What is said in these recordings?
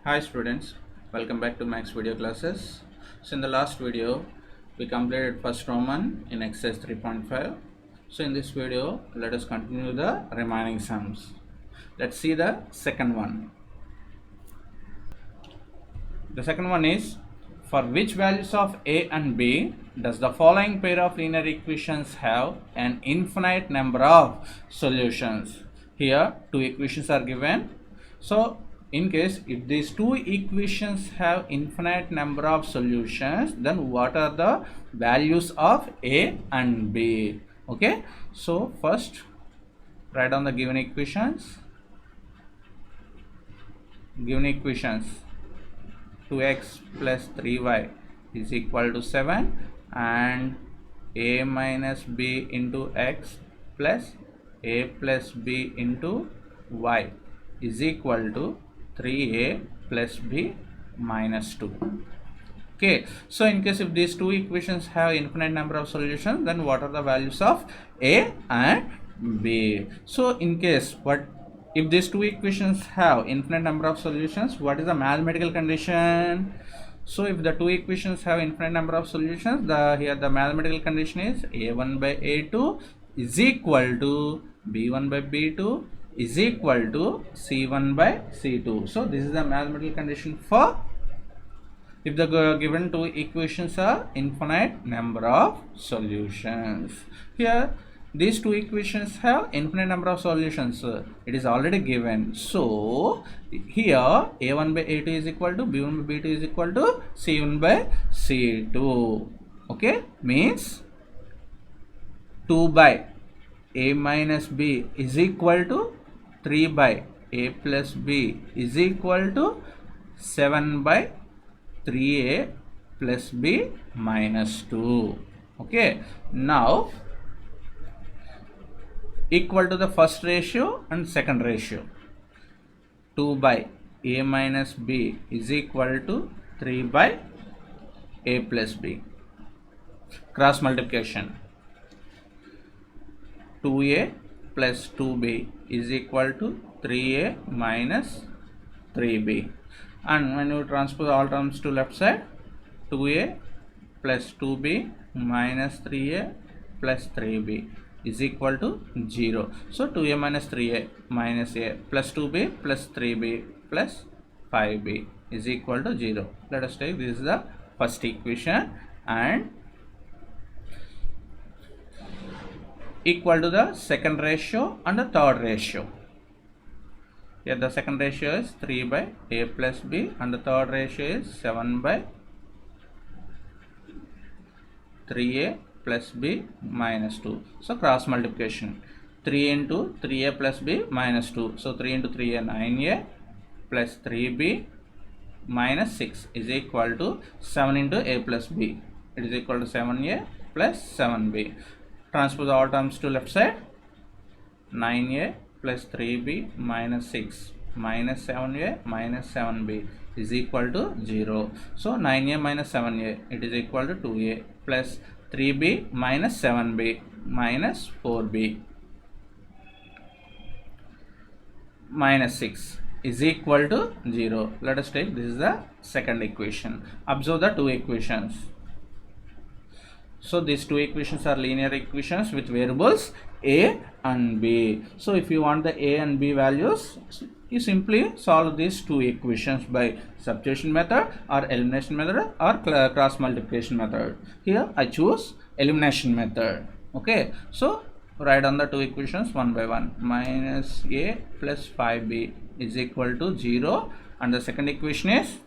Hi students, welcome back to Max video classes. So in the last video we completed first Roman in exercise 3.5. So in this video let us continue the remaining sums. Let's see the second one. The second one is, for which values of a and b does the following pair of linear equations have an infinite number of solutions? Here two equations are given. So in case if these two equations have infinite number of solutions, then what are the values of a and b? Okay, so first write down the given equations. 2x plus 3y is equal to 7 and a minus b into x plus a plus b into y is equal to 3a plus b minus 2. Okay, so in case if these two equations have infinite number of solutions, then what are the values of a and b? So in case if these two equations have infinite number of solutions, what is the mathematical condition? So if the two equations have infinite number of solutions, here the mathematical condition is a1 by a2 is equal to b1 by b2 is equal to c1 by c2. So this is the mathematical condition for if the given two equations are infinite number of solutions. Here these two equations have infinite number of solutions. It is already given. So here a1 by a2 is equal to b1 by b2 is equal to c1 by c2. Okay, means 2 by a minus b is equal to 3 by a plus b is equal to 7 by 3a plus b minus 2. Okay, now equal to the first ratio and second ratio. 2 by a minus b is equal to 3 by a plus b. Cross multiplication. 2a plus 2b is equal to 3a minus 3b. And when you transpose all terms to left side, 2a plus 2b minus 3a plus 3b is equal to 0. So 2a minus 3a minus a plus 2b plus 3b plus 5b is equal to 0. Let us take this is the first equation and equal to the second ratio and the third ratio. Here the second ratio is 3 by a plus b and the third ratio is 7 by 3a plus b minus 2. So cross multiplication. 3 into 3a plus b minus 2. So 3 into 3a 9a plus 3b minus 6 is equal to 7 into a plus b. It is equal to 7a plus 7b. Transpose all terms to left side. 9a plus 3b minus 6 minus 7a minus 7b is equal to 0. So 9a minus 7a it is equal to 2a plus 3b minus 7b minus 4b minus 6 is equal to 0. Let us take this is the second equation. Observe the two equations. So these two equations are linear equations with variables a and b. So if you want the a and b values, you simply solve these two equations by substitution method or elimination method or cross multiplication method. Here I choose elimination method. Okay, so write on the two equations one by one. Minus a plus 5b is equal to 0 and the second equation is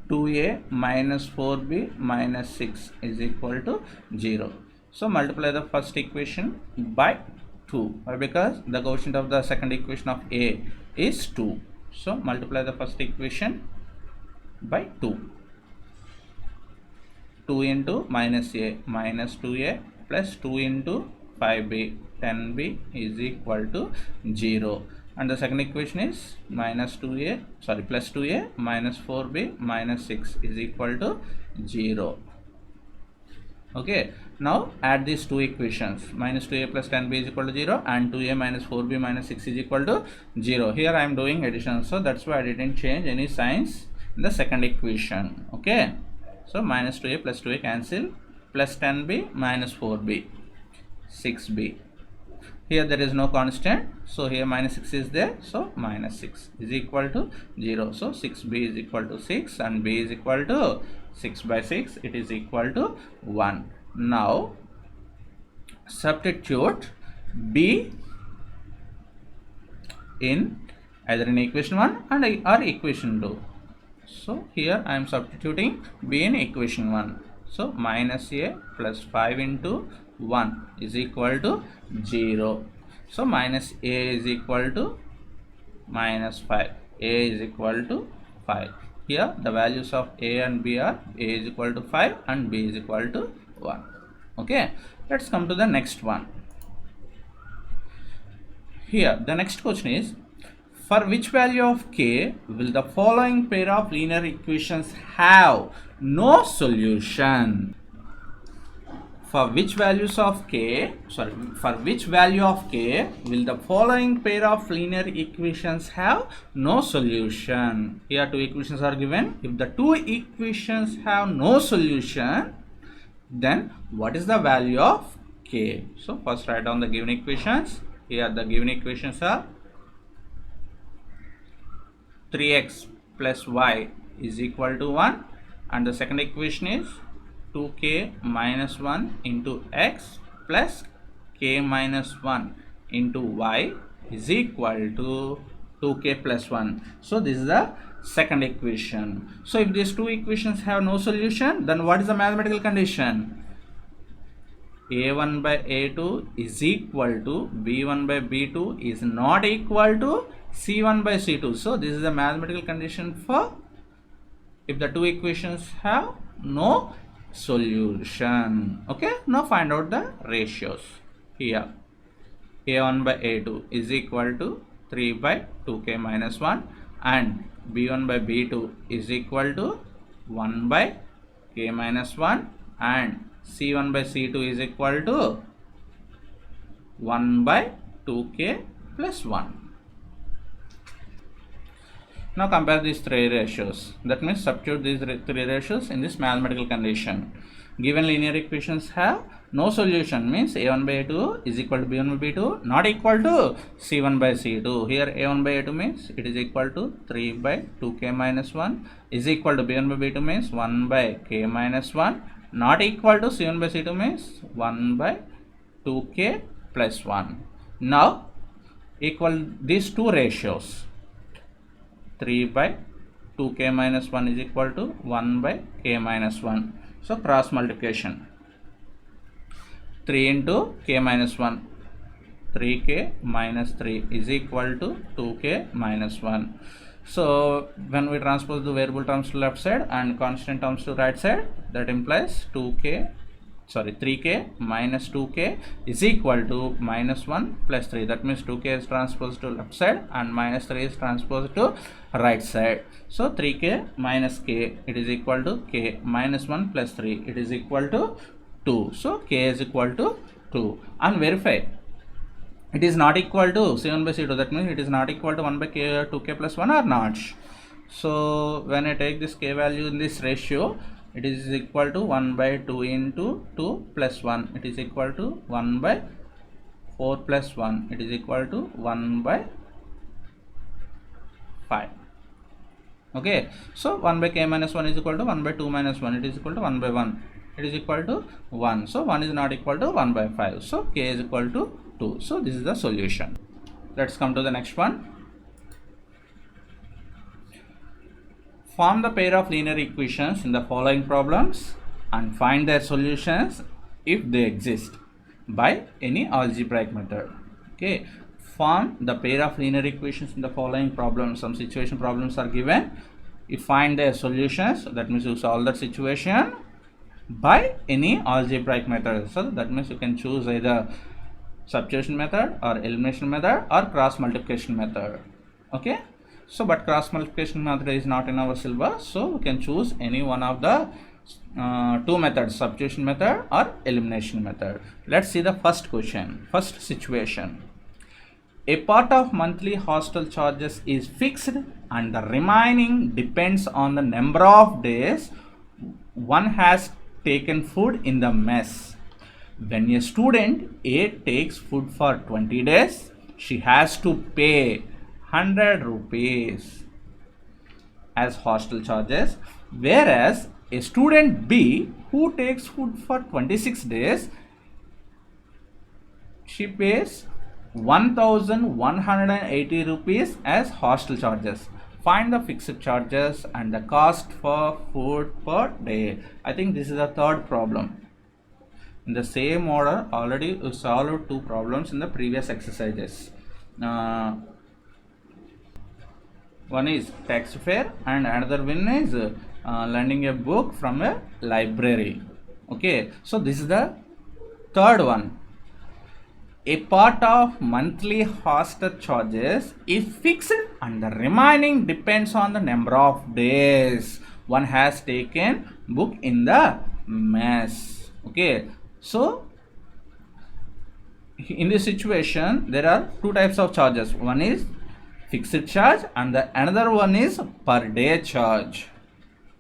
2a minus 4b minus 6 is equal to 0. So multiply the first equation by 2. Why? Because the quotient of the second equation of a is 2. So multiply the first equation by 2. 2 into minus a minus 2a plus 2 into 5b 10b is equal to 0. And the second equation is plus 2a minus 4b minus 6 is equal to 0. Okay, Now add these two equations, minus 2a plus 10b is equal to 0 and 2a minus 4b minus 6 is equal to 0. Here I am doing addition, so that's why I didn't change any signs in the second equation. Okay, so minus 2a plus 2a cancel, plus 10b minus 4b, 6b. Here there is no constant, so here minus 6 is there, so minus 6 is equal to 0. So 6b is equal to 6 and b is equal to 6 by 6, it is equal to 1. Now substitute b in either in equation 1 and or equation 2. So here I am substituting b in equation 1. So minus a plus 5 into 1 is equal to 0. So minus a is equal to minus 5. A is equal to 5. Here the values of a and b are a is equal to 5 and b is equal to 1. Okay, let's come to the next one. Here the next question is, for which value of k will the following pair of linear equations have no solution? For which values of k, for which value of k will the following pair of linear equations have no solution? Here two equations are given. If the two equations have no solution, then what is the value of k? So first write down the given equations. Here the given equations are 3x plus y is equal to 1, and the second equation is 2k minus 1 into x plus k minus 1 into y is equal to 2k plus 1. So this is the second equation. So if these two equations have no solution, then what is the mathematical condition? a1 by a2 is equal to b1 by b2 is not equal to c1 by c2. So this is the mathematical condition for if the two equations have no solution. Okay, now find out the ratios. Here a1 by a2 is equal to 3 by 2k minus 1 and b1 by b2 is equal to 1 by k minus 1 and c1 by c2 is equal to 1 by 2k plus 1. Now compare these three ratios. That means substitute these three ratios in this mathematical condition. Given linear equations have no solution, means a1 by a2 is equal to b1 by b2 not equal to c1 by c2. Here a1 by a2 means it is equal to 3 by 2k minus 1 is equal to b1 by b2 means 1 by k minus 1 not equal to c1 by c2 means 1 by 2k plus 1. Now equal these two ratios. 3 by 2k minus 1 is equal to 1 by k minus 1. So cross multiplication. 3 into k minus 1. 3k minus 3 is equal to 2k minus 1. So when we transpose the variable terms to left side and constant terms to right side, that implies 3k minus 2k is equal to minus 1 plus 3. That means 2k is transposed to left side and minus 3 is transposed to right side. So 3k minus k, it is equal to k minus 1 plus 3, it is equal to 2. So k is equal to 2 and verify it is not equal to c1 by c2. That means it is not equal to 1 by k 2k plus 1 or not. So when I take this k value in this ratio, it is equal to 1 by 2 into 2 plus 1, it is equal to 1 by 4 plus 1, it is equal to 1 by 5. Okay, so 1 by k minus 1 is equal to 1 by 2 minus 1, it is equal to 1 by 1, it is equal to 1. So 1 is not equal to 1 by 5. So k is equal to 2. So this is the solution. Let's come to the next one. Form the pair of linear equations in the following problems and find their solutions if they exist by any algebraic method. Okay, form the pair of linear equations in the following problems. Some situation problems are given. You find their solutions, that means you solve that situation by any algebraic method. So that means you can choose either substitution method or elimination method or cross multiplication method. Okay, so but cross multiplication method is not in our syllabus, so we can choose any one of the two methods, substitution method or elimination method. Let's see the first question, first situation. A part of monthly hostel charges is fixed and the remaining depends on the number of days one has taken food in the mess. When a student A takes food for 20 days, she has to pay 100 rupees as hostel charges, whereas a student B who takes food for 26 days, she pays 1180 rupees as hostel charges. Find the fixed charges and the cost for food per day. I think this is the third problem. In the same order, already we solved two problems in the previous exercises. One is tax fare and another one is lending a book from a library. Okay, so this is the third one. A part of monthly hostel charges is fixed and the remaining depends on the number of days one has taken book in the mess. Okay, so in this situation there are two types of charges. One is fixed charge and the another one is per day charge.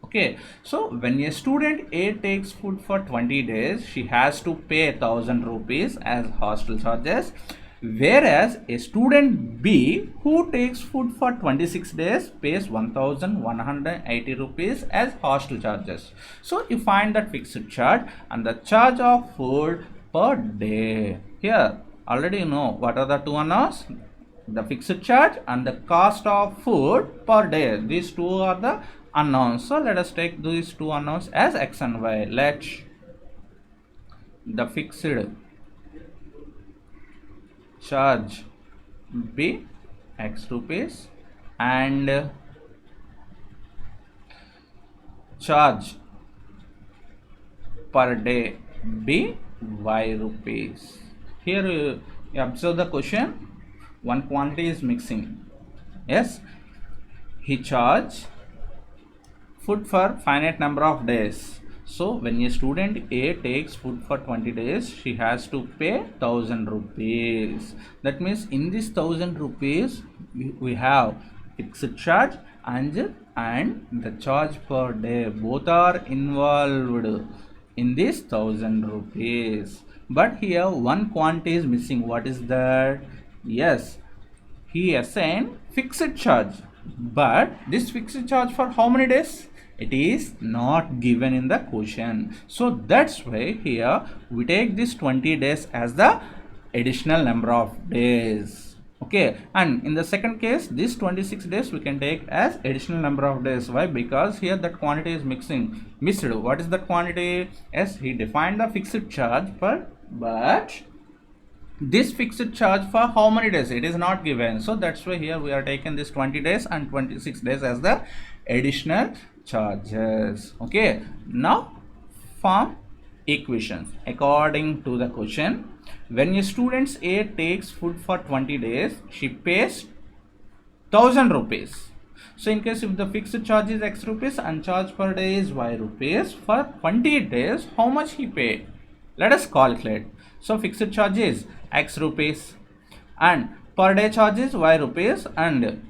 Okay, so when a student A takes food for 20 days, she has to pay 1000 rupees as hostel charges, whereas a student B who takes food for 26 days pays 1180 rupees as hostel charges. So you find that fixed charge and the charge of food per day. Here already you know what are the two unknowns, the fixed charge and the cost of food per day. These two are the unknowns. So let us take these two unknowns as x and y. Let the fixed charge be x rupees and charge per day be y rupees. Here you observe the question. One quantity is mixing. Yes, he charge food for finite number of days. So when a student A takes food for 20 days, she has to pay 1000 rupees. That means in this 1000 rupees we have fixed charge and the charge per day. Both are involved in this 1000 rupees. But here one quantity is missing. What is that? Yes, he assigned fixed charge, but this fixed charge for how many days? It is not given in the question. So that's why here we take this 20 days as the additional number of days. Okay, and in the second case this 26 days we can take as additional number of days. Why? Because here that quantity is missed. What is that quantity? Yes, he defined the fixed charge but this fixed charge for how many days? It is not given. So that's why here we are taking this 20 days and 26 days as the additional charges. Okay, now form equations according to the question. When a student A takes food for 20 days, she pays 1000 rupees. So in case if the fixed charge is x rupees and charge per day is y rupees, for 20 days how much he paid? Let us calculate. So fixed charge is x rupees and per day charge is y rupees, and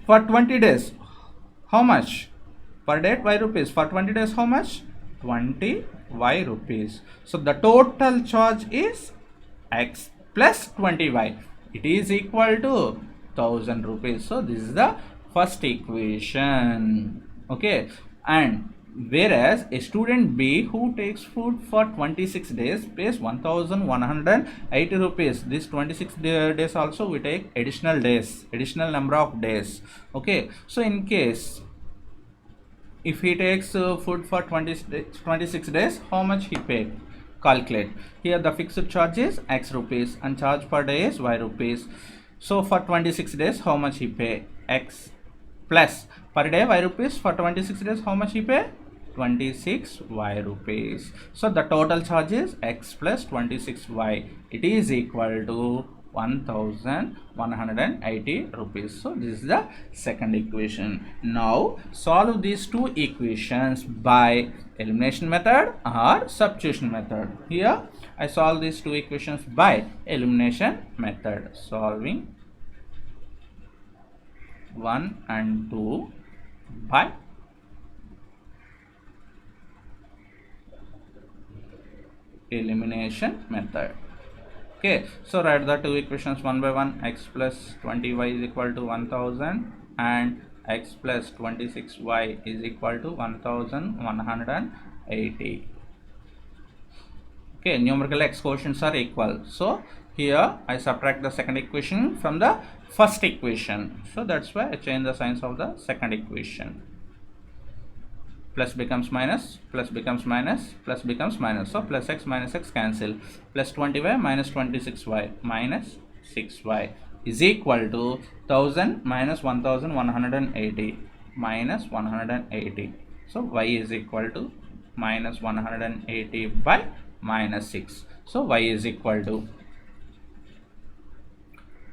for 20 days how much? Per day y rupees. For 20 days how much? 20 y rupees. So the total charge is x plus 20 y. It is equal to 1000 rupees. So this is the first equation. Okay, and whereas a student B who takes food for 26 days pays 1180 rupees. This 26 days also we take additional days, additional number of days. Okay, so in case if he takes food for 26 days, how much he paid? Calculate. Here the fixed charge is x rupees and charge per day is y rupees. So for 26 days how much he pay? X plus per day y rupees. For 26 days how much he pay? 26 y rupees. So the total charge is x plus 26 y. It is equal to 1180 rupees. So this is the second equation. Now solve these two equations by elimination method or substitution method. Here I solve these two equations by elimination method, solving 1 and 2 by elimination method. Okay, so write the two equations one by one. X plus 20y is equal to 1000 and x plus 26y is equal to 1180. Okay, numerical x quotients are equal. So here I subtract the second equation from the first equation. So that's why I change the signs of the second equation. Plus becomes minus, plus becomes minus, plus becomes minus. So plus x minus x cancel. Plus 20y minus 26y minus 6y is equal to 1000 minus 1180 minus 180. So y is equal to minus 180 by minus 6. So y is equal to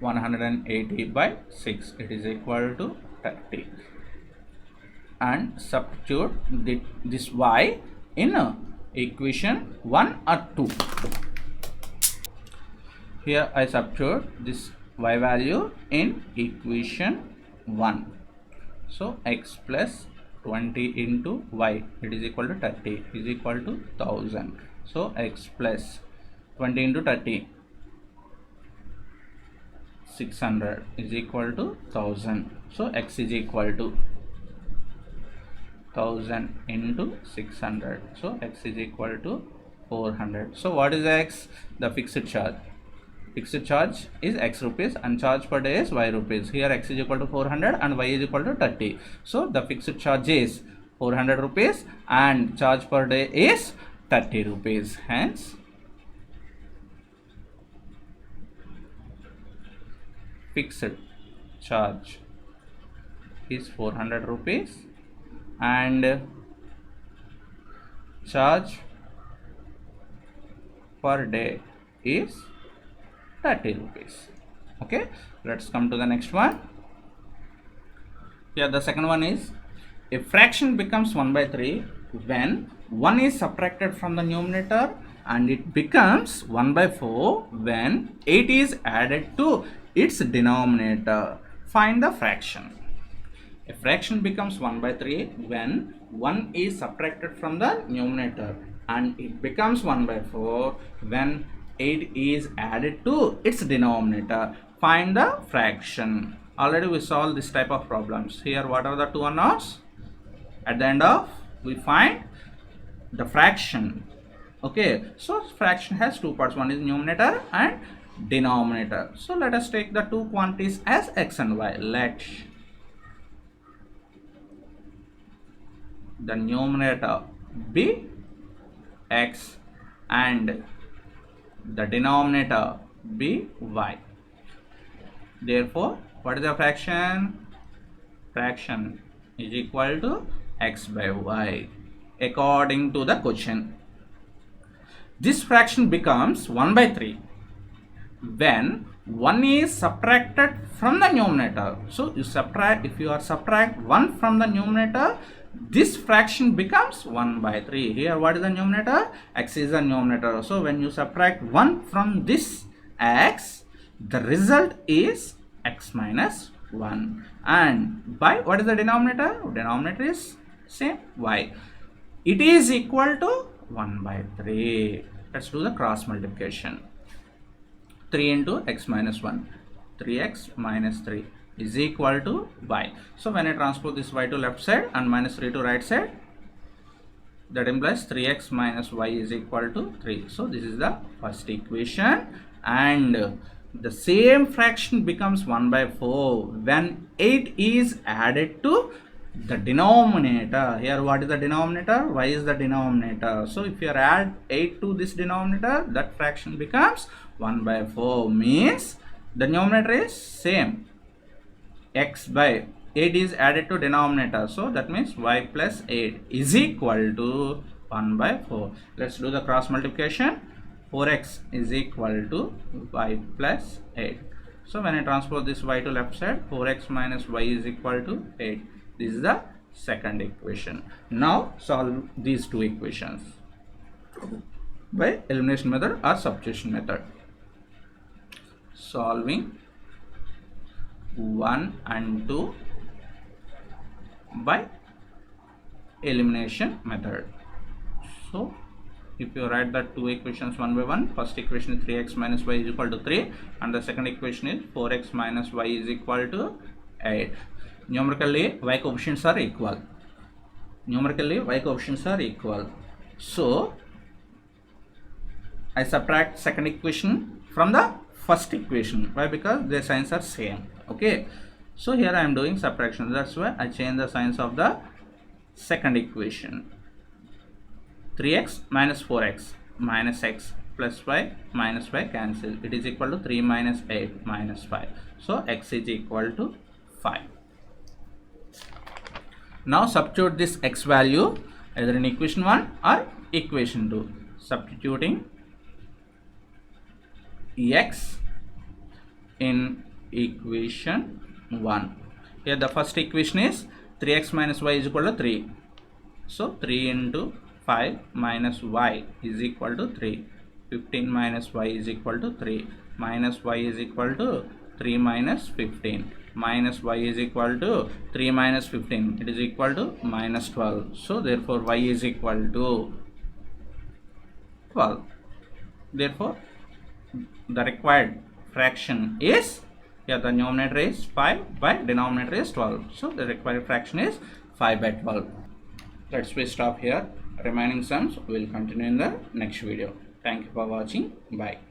180 by 6. It is equal to 30. And substitute this y in equation 1 or 2. Here I substitute this y value in equation 1. So x plus 20 into y, it is equal to 30, is equal to 1000. So x plus 20 into 30, 600 is equal to 1000. So x is equal to 1000 into 600. So x is equal to 400. So what is x? The fixed charge. Fixed charge is x rupees and charge per day is y rupees. Here x is equal to 400 and y is equal to 30. So the fixed charge is 400 rupees and charge per day is 30 rupees. Hence fixed charge is 400 rupees and charge per day is 30 rupees. Okay, let's come to the next one. Here the second one is, a fraction becomes 1 by 3 when 1 is subtracted from the numerator, and it becomes 1 by 4 when 8 is added to its denominator. Find the fraction. A fraction becomes 1 by 3 when 1 is subtracted from the numerator, and it becomes 1 by 4 when 8 is added to its denominator. Find the fraction. Already we solved this type of problems. Here what are the two unknowns? At the end of we find the fraction. Okay, so fraction has two parts. One is numerator and denominator. So let us take the two quantities as x and y. Let the numerator be x and the denominator be y. Therefore, what is the fraction? Fraction is equal to x by y according to the question. This fraction becomes 1 by 3 when 1 is subtracted from the numerator. So you subtract, if you are subtract 1 from the numerator, this fraction becomes 1 by 3. Here what is the numerator? X is the numerator. So when you subtract 1 from this x, the result is x minus 1. And by what is the denominator? Denominator is same, y. It is equal to 1 by 3. Let's do the cross multiplication. 3 into x minus 1. 3x minus 3 is equal to y. So when I transpose this y to left side and minus 3 to right side, that implies 3x minus y is equal to 3. So this is the first equation, and the same fraction becomes 1 by 4 when 8 is added to the denominator. Here what is the denominator? Y is the denominator. So if you add 8 to this denominator, that fraction becomes 1 by 4, means the numerator is same, x by 8 is added to denominator. So that means y plus 8 is equal to 1 by 4. Let's do the cross multiplication. 4x is equal to y plus 8. So when I transpose this y to left side, 4x minus y is equal to 8. This is the second equation. Now solve these two equations by elimination method or substitution method. Solving 1 and 2 by elimination method. So if you write the two equations one by one, first equation is 3x minus y is equal to 3 and the second equation is 4x minus y is equal to 8. Numerically y coefficients are equal. So I subtract second equation from the first equation. Why? Because their signs are same. Okay, so here I am doing subtraction, that's why I change the signs of the second equation. 3x minus 4x minus x plus y minus y cancel, it is equal to 3 minus 8 minus 5. So x is equal to 5. Now substitute this x value either in equation 1 or equation 2. Substituting x in equation 1. Here the first equation is 3x minus y is equal to 3. So 3 into 5 minus y is equal to 3. 15 minus y is equal to 3. Minus y is equal to 3 minus 15. Minus y is equal to 3 minus 15. It is equal to minus 12. So therefore y is equal to 12. Therefore the required fraction is, here the numerator is 5 by denominator is 12. So the required fraction is 5 by 12. Let's stop here. Remaining sums we will continue in the next video. Thank you for watching. Bye.